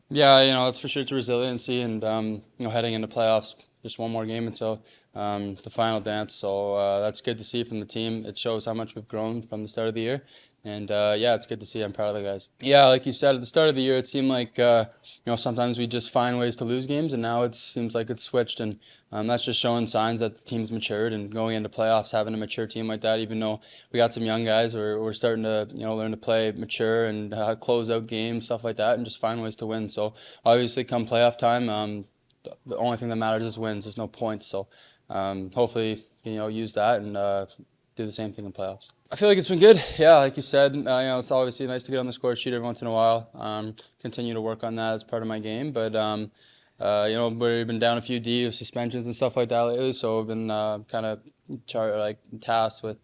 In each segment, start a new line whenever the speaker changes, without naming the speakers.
Yeah, that's for sure. It's resiliency, and heading into playoffs, just one more game until the final dance. So that's good to see from the team. It shows how much we've grown from the start of the year, and yeah, it's good to see. I'm proud of the guys. Yeah, like you said at the start of the year, it seemed like sometimes we just find ways to lose games, and now it seems like it's switched, and that's just showing signs that the team's matured and going into playoffs, having a mature team like that. Even though we got some young guys, we're starting to learn to play mature and close out games, stuff like that, and just find ways to win. So obviously, come playoff time, the only thing that matters is wins. There's no points. So hopefully, use that and do the same thing in playoffs. I feel like it's been good. Yeah, like you said, it's obviously nice to get on the score sheet every once in a while. Continue to work on that as part of my game, but we've been down a few D with suspensions and stuff like that lately, so I've been kind of tasked with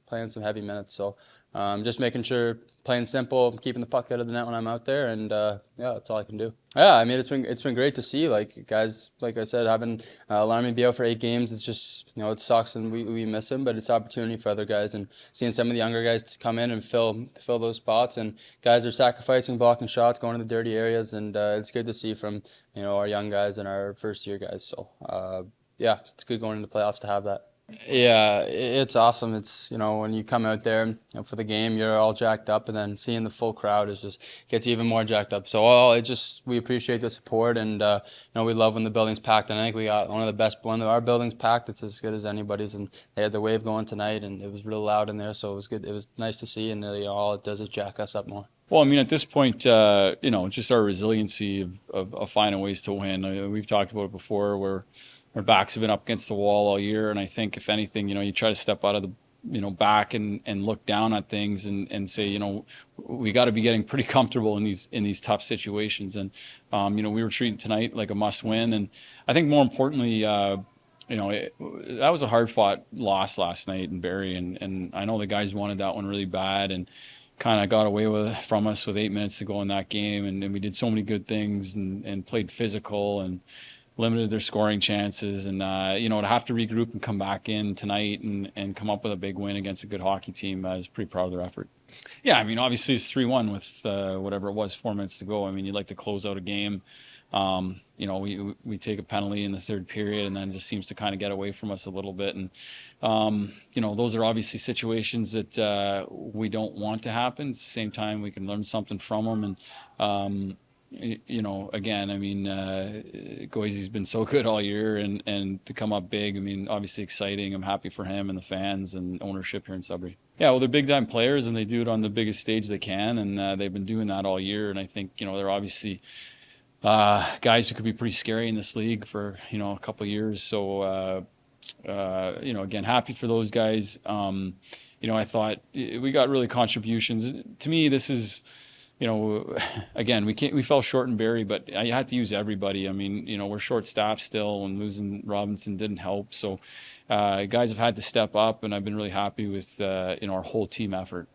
playing some heavy minutes. So just making sure playing simple, keeping the puck out of the net when I'm out there, and yeah, that's all I can do. Yeah, I mean it's been great to see guys like I said having allowing me to be out for 8 games. It's just it sucks and we miss him, but it's opportunity for other guys and seeing some of the younger guys to come in and fill those spots, and guys are sacrificing blocking shots, going to the dirty areas, and it's good to see from our young guys and our first year guys. So yeah, it's good going into playoffs to have that. Yeah, it's awesome. It's, when you come out there, for the game, you're all jacked up, and then seeing the full crowd is just gets you even more jacked up. So we appreciate the support, and we love when the building's packed. And I think we got one of our buildings packed. It's as good as anybody's, and they had the wave going tonight, and it was real loud in there, so it was good. It was nice to see, and all it does is jack us up more.
Well, I mean, at this point, just our resiliency of finding ways to win. We've talked about it before, where our backs have been up against the wall all year, and I think if anything, you try to step out of the back and look down at things and say, we got to be getting pretty comfortable in these tough situations. And we were treating tonight like a must win, and I think more importantly. That was a hard fought loss last night in Barrie, and I know the guys wanted that one really bad, and kind of got away from us with 8 minutes to go in that game, and we did so many good things and played physical and limited their scoring chances, and to have to regroup and come back in tonight and come up with a big win against a good hockey team, I was pretty proud of their effort. Yeah, I mean, obviously it's 3-1 with whatever it was, 4 minutes to go. I mean, you'd like to close out a game. We take a penalty in the third period, and then it just seems to kind of get away from us a little bit. And those are obviously situations that we don't want to happen. At the same time, we can learn something from them. And again, I mean, Goizy's been so good all year, and to come up big, I mean, obviously exciting. I'm happy for him and the fans and ownership here in Sudbury. Yeah, well, they're big time players, and they do it on the biggest stage they can, and they've been doing that all year. And I think they're obviously guys who could be pretty scary in this league for a couple of years. So again, happy for those guys. I thought we got really contributions. To me, this is again, we fell short in Barrie, but I had to use everybody. I mean, we're short staffed still, and losing Robinson didn't help. So guys have had to step up, and I've been really happy with our whole team effort.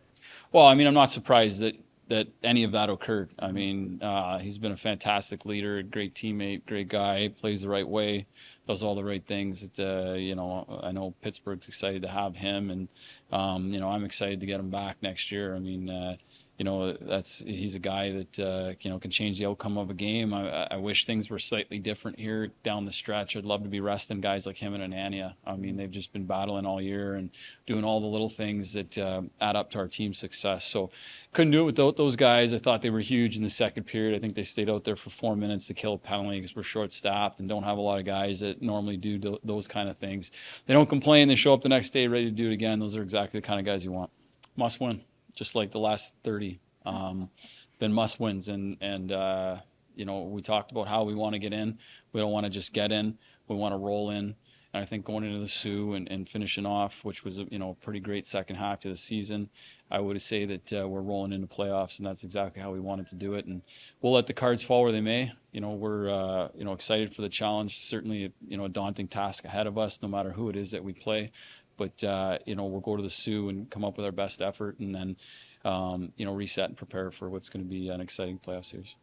Well, I mean, I'm not surprised that any of that occurred. I mean, he's been a fantastic leader, a great teammate, great guy, plays the right way, does all the right things. I know Pittsburgh's excited to have him, and I'm excited to get him back next year. I mean, he's a guy that can change the outcome of a game. I wish things were slightly different here down the stretch. I'd love to be resting guys like him and Anania. I mean, they've just been battling all year and doing all the little things that add up to our team's success. So couldn't do it without those guys. I thought they were huge in the second period. I think they stayed out there for 4 minutes to kill a penalty because we're short-staffed and don't have a lot of guys that normally do those kind of things. They don't complain. They show up the next day ready to do it again. Those are exactly the kind of guys you want. Must win, just like the last 30. Been must wins, and we talked about how we want to get in. We don't want to just get in. We want to roll in. And I think going into the Sioux and finishing off, which was a pretty great second half to the season, I would say that we're rolling into playoffs, and that's exactly how we wanted to do it. And we'll let the cards fall where they may. We're excited for the challenge. Certainly, a daunting task ahead of us, no matter who it is that we play. But we'll go to the Sioux and come up with our best effort, and then reset and prepare for what's going to be an exciting playoff series.